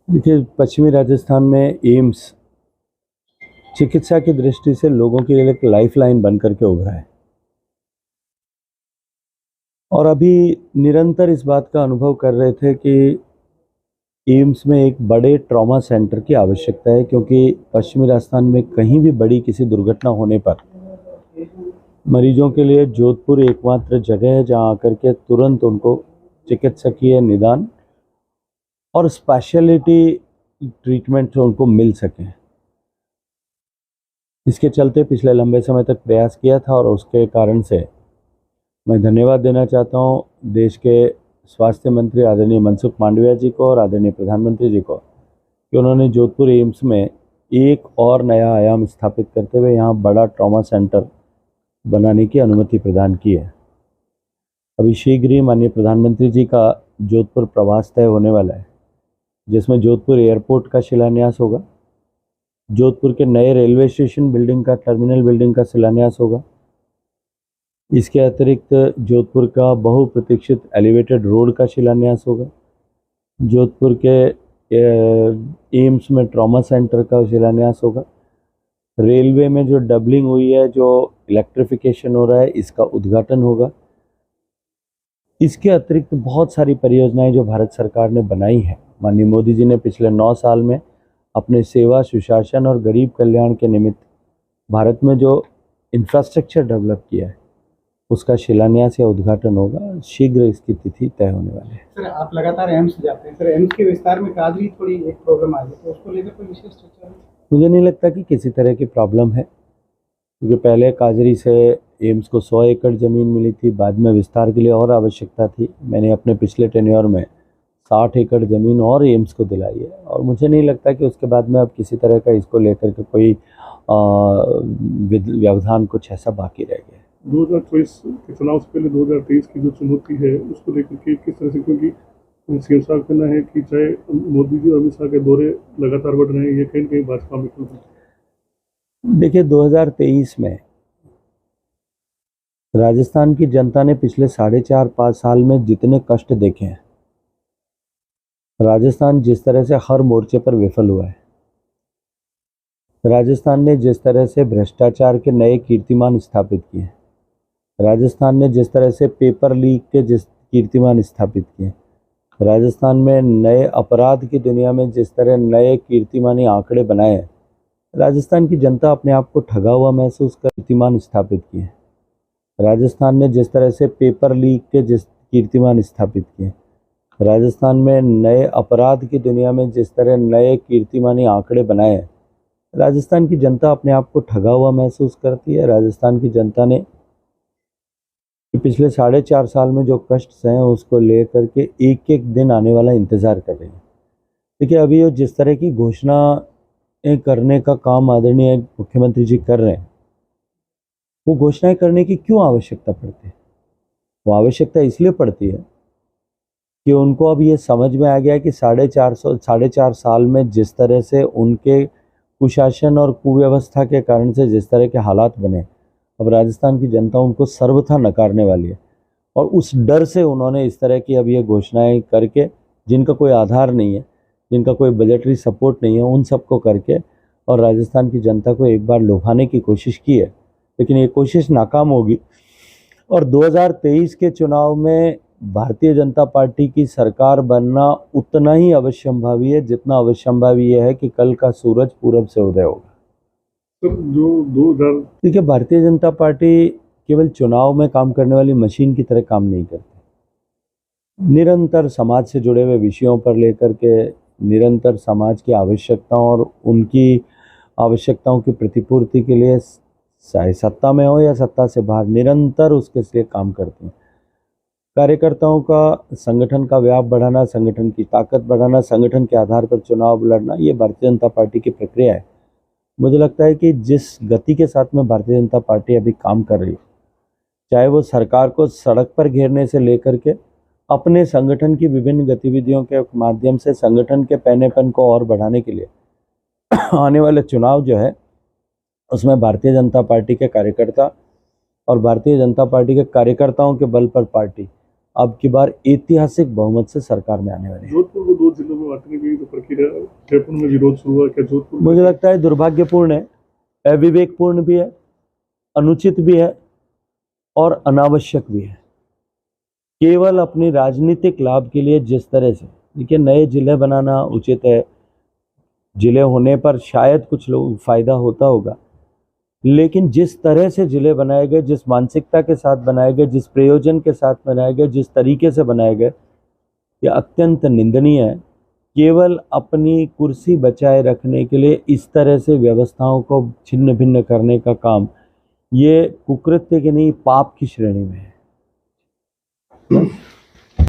देखिए, पश्चिमी राजस्थान में एम्स चिकित्सा की दृष्टि से लोगों के लिए एक लाइफलाइन बन करके उभरा है और अभी निरंतर इस बात का अनुभव कर रहे थे कि एम्स में एक बड़े ट्रॉमा सेंटर की आवश्यकता है, क्योंकि पश्चिमी राजस्थान में कहीं भी बड़ी किसी दुर्घटना होने पर मरीजों के लिए जोधपुर एकमात्र जगह है जहां आकर के तुरंत उनको चिकित्सकीय निदान और स्पेशलिटी ट्रीटमेंट उनको मिल सके। इसके चलते पिछले लंबे समय तक प्रयास किया था और उसके कारण से मैं धन्यवाद देना चाहता हूँ देश के स्वास्थ्य मंत्री आदरणीय मनसुख मांडविया जी को और आदरणीय प्रधानमंत्री जी को कि उन्होंने जोधपुर एम्स में एक और नया आयाम स्थापित करते हुए यहाँ बड़ा ट्रॉमा सेंटर बनाने की अनुमति प्रदान की है। अभी शीघ्र ही माननीय प्रधानमंत्री जी का जोधपुर प्रवास तय होने वाला है, जिसमें जोधपुर एयरपोर्ट का शिलान्यास होगा, जोधपुर के नए रेलवे स्टेशन बिल्डिंग का टर्मिनल बिल्डिंग का शिलान्यास होगा। इसके अतिरिक्त जोधपुर का बहुप्रतीक्षित एलिवेटेड रोड का शिलान्यास होगा। जोधपुर के एम्स में ट्रॉमा सेंटर का शिलान्यास होगा। रेलवे में जो डबलिंग हुई है, जो इलेक्ट्रिफिकेशन हो रहा है, इसका उद्घाटन होगा। इसके अतिरिक्त बहुत सारी परियोजनाएं जो भारत सरकार ने बनाई हैं, माननीय मोदी जी ने पिछले 9 साल में अपने सेवा, सुशासन और गरीब कल्याण के निमित्त भारत में जो इंफ्रास्ट्रक्चर डेवलप किया है, उसका शिलान्यास या उद्घाटन होगा। शीघ्र इसकी तिथि तय होने वाली है। सर, आप लगातार एम्स जाते हैं। सर, एम्स के विस्तार में कादरी थोड़ी एक प्रॉब्लम आ गई, तो उसको लेकर कोई विशेष चर्चा हुई? मुझे नहीं लगता कि किसी तरह की प्रॉब्लम है, क्योंकि पहले काजरी से एम्स को 100 एकड़ ज़मीन मिली थी, बाद में विस्तार के लिए और आवश्यकता थी। मैंने अपने पिछले टेन्योर में 60 एकड़ ज़मीन और एम्स को दिलाई है और मुझे नहीं लगता कि उसके बाद में अब किसी तरह का इसको लेकर के कोई व्यवधान कुछ ऐसा बाकी रह गया। 2024 के चुनाव से पहले 2023 की जो चुनौती है उसको लेकर के किस तरह से, क्योंकि सीएम साहब कहना है कि चाहे मोदी जी और अमित शाह के दौरे लगातार बढ़ रहे हैं, ये कहीं ना कहीं भाजपा में देखिए, 2023 में राजस्थान की जनता ने पिछले 4.5-5 साल में जितने कष्ट देखे हैं, राजस्थान जिस तरह से हर मोर्चे पर विफल हुआ है, राजस्थान ने जिस तरह से भ्रष्टाचार के नए कीर्तिमान स्थापित किए, राजस्थान ने जिस तरह से पेपर लीक के जिस कीर्तिमान स्थापित किए, राजस्थान में नए अपराध की दुनिया में जिस तरह नए कीर्तिमानी आंकड़े बनाए हैं, राजस्थान की जनता अपने आप को ठगा हुआ महसूस कर कीर्तिमान स्थापित किए। राजस्थान ने जिस तरह से पेपर लीक के जिस कीर्तिमान स्थापित किए, राजस्थान में नए अपराध की दुनिया में जिस तरह नए कीर्तिमानी आंकड़े बनाए हैं, राजस्थान की जनता अपने आप को ठगा हुआ महसूस करती है। राजस्थान की जनता ने पिछले 4.5 साल में जो कष्ट सहे हैं, उसको लेकर के एक एक दिन आने वाला इंतज़ार कर रही है। देखिए, अभी वो जिस तरह की घोषणाएं करने का काम आदरणीय मुख्यमंत्री जी कर रहे हैं, वो घोषणाएं करने की क्यों आवश्यकता पड़ती है? वो आवश्यकता इसलिए पड़ती है कि उनको अब ये समझ में आ गया है कि 4.5 साल में जिस तरह से उनके कुशासन और कुव्यवस्था के कारण से जिस तरह के हालात बने, अब राजस्थान की जनता उनको सर्वथा नकारने वाली है और उस डर से उन्होंने इस तरह की अब ये घोषणाएं करके, जिनका कोई आधार नहीं है, जिनका कोई बजटरी सपोर्ट नहीं है, उन सबको करके और राजस्थान की जनता को एक बार लुभाने की कोशिश की है, लेकिन ये कोशिश नाकाम होगी। और 2023 के चुनाव में भारतीय जनता पार्टी की सरकार बनना उतना ही अवश्यंभावी है जितना अवश्यंभावी यह है कि कल का सूरज पूरब से उदय होगा। तो जो 2000 देखिए, भारतीय जनता पार्टी केवल चुनाव में काम करने वाली मशीन की तरह काम नहीं करती। निरंतर समाज से जुड़े हुए विषयों पर लेकर के, निरंतर समाज की आवश्यकताओं और उनकी आवश्यकताओं की प्रतिपूर्ति के लिए, चाहे सत्ता में हो या सत्ता से बाहर, निरंतर उसके लिए काम करते हैं। कार्यकर्ताओं का संगठन का व्याप बढ़ाना, संगठन की ताकत बढ़ाना, संगठन के आधार पर चुनाव लड़ना, ये भारतीय जनता पार्टी की प्रक्रिया है। मुझे लगता है कि जिस गति के साथ में भारतीय जनता पार्टी अभी काम कर रही है, चाहे वो सरकार को सड़क पर घेरने से लेकर के अपने संगठन की विभिन्न गतिविधियों के माध्यम से संगठन के पैनेपन को और बढ़ाने के लिए आने वाले चुनाव जो है, उसमें भारतीय जनता पार्टी के कार्यकर्ता और भारतीय जनता पार्टी के कार्यकर्ताओं के बल पर पार्टी अब की बार ऐतिहासिक बहुमत से सरकार में आने वाली है। जोधपुर को 2 जिलों में बांटने की जो प्रक्रिया जयपुर में विरोध शुरू हुआ, क्या जोधपुर मुझे लगता है दुर्भाग्यपूर्ण है, अविवेकपूर्ण भी है, अनुचित भी है और अनावश्यक भी है। केवल अपनी राजनीतिक लाभ के लिए जिस तरह से, देखिए, नए जिले बनाना उचित है, जिले होने पर शायद कुछ लोग फायदा होता होगा, लेकिन जिस तरह से जिले बनाए गए, जिस मानसिकता के साथ बनाए गए, जिस प्रयोजन के साथ बनाए गए, जिस तरीके से बनाए गए, ये अत्यंत निंदनीय है। केवल अपनी कुर्सी बचाए रखने के लिए इस तरह से व्यवस्थाओं को छिन्न भिन्न करने का काम, ये कुकृत्य की नहीं, पाप की श्रेणी में है।